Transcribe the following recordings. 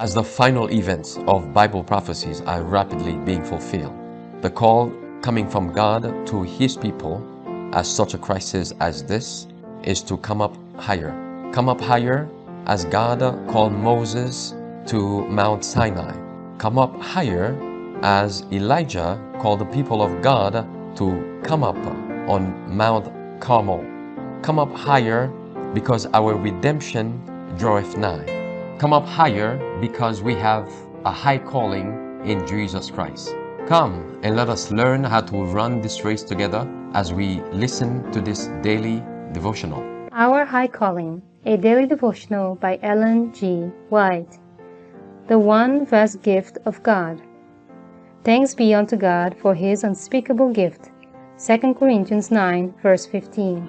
As the final events of Bible prophecies are rapidly being fulfilled, the call coming from God to His people at such a crisis as this is to come up higher. Come up higher as God called Moses to Mount Sinai. Come up higher as Elijah called the people of God to come up on Mount Carmel. Come up higher because our redemption draweth nigh. Come up higher because we have a high calling in Jesus Christ. Come and let us learn how to run this race together as we listen to this daily devotional. Our High Calling, a daily devotional by Ellen G. White. The one vast gift of God. Thanks be unto God for His unspeakable gift. 2 Corinthians 9, verse 15.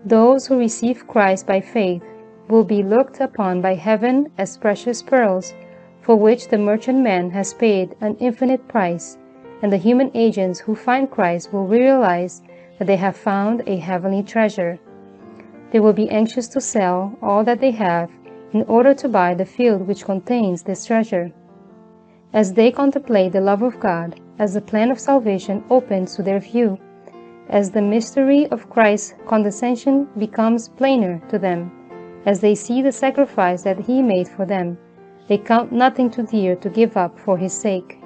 Those who receive Christ by faith will be looked upon by heaven as precious pearls, for which the merchantman has paid an infinite price, and the human agents who find Christ will realize that they have found a heavenly treasure. They will be anxious to sell all that they have in order to buy the field which contains this treasure. As they contemplate the love of God, as the plan of salvation opens to their view, as the mystery of Christ's condescension becomes plainer to them, as they see the sacrifice that He made for them, they count nothing too dear to give up for His sake.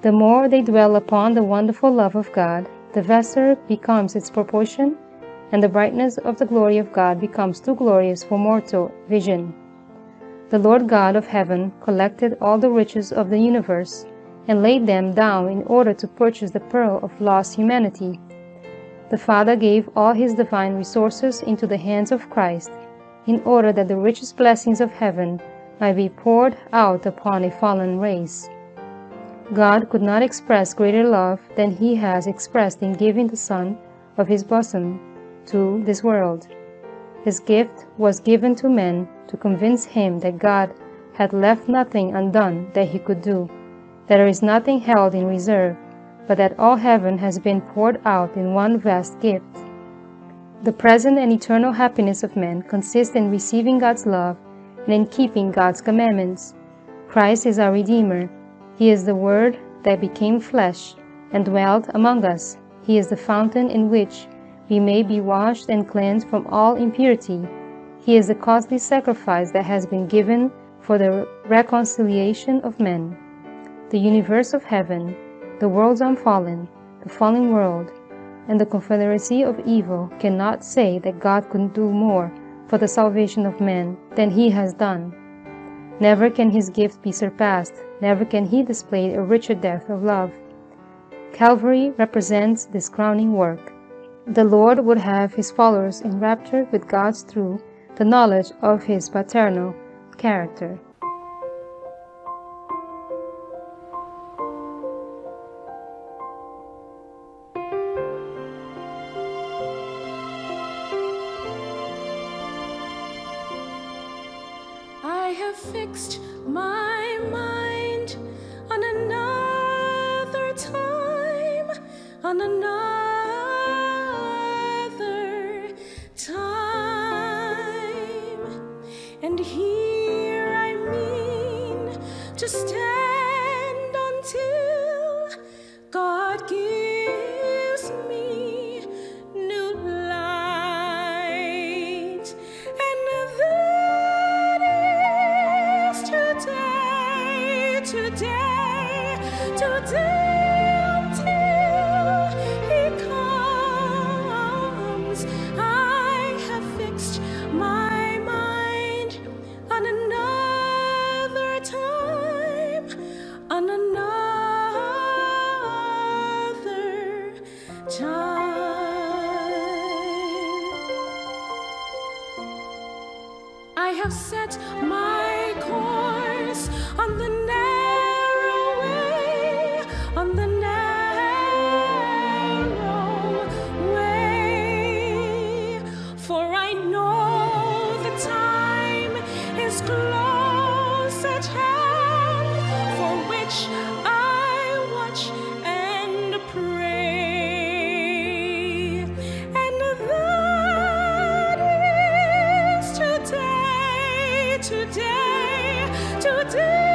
The more they dwell upon the wonderful love of God, the vaster becomes its proportion, and the brightness of the glory of God becomes too glorious for mortal vision. The Lord God of heaven collected all the riches of the universe and laid them down in order to purchase the pearl of lost humanity. The Father gave all His divine resources into the hands of Christ, in order that the richest blessings of heaven might be poured out upon a fallen race. God could not express greater love than He has expressed in giving the Son of His bosom to this world. His gift was given to men to convince him that God had left nothing undone that He could do, that there is nothing held in reserve, but that all heaven has been poured out in one vast gift. The present and eternal happiness of man consists in receiving God's love and in keeping God's commandments. Christ is our Redeemer. He is the Word that became flesh and dwelt among us. He is the fountain in which we may be washed and cleansed from all impurity. He is the costly sacrifice that has been given for the reconciliation of men. The universe of heaven, the worlds unfallen, the fallen world, and the confederacy of evil cannot say that God could do more for the salvation of men than He has done. Never can His gift be surpassed, never can He display a richer depth of love. Calvary represents this crowning work. The Lord would have His followers enraptured with God's through the knowledge of His paternal character. I have fixed my mind on another time, on another time, and here I mean to stand until God gives me new light, and today, until He comes. I have fixed my mind on another time, on another time. I have set my course on the narrow way, on the narrow way, for I know the time is close at hand, for which deep.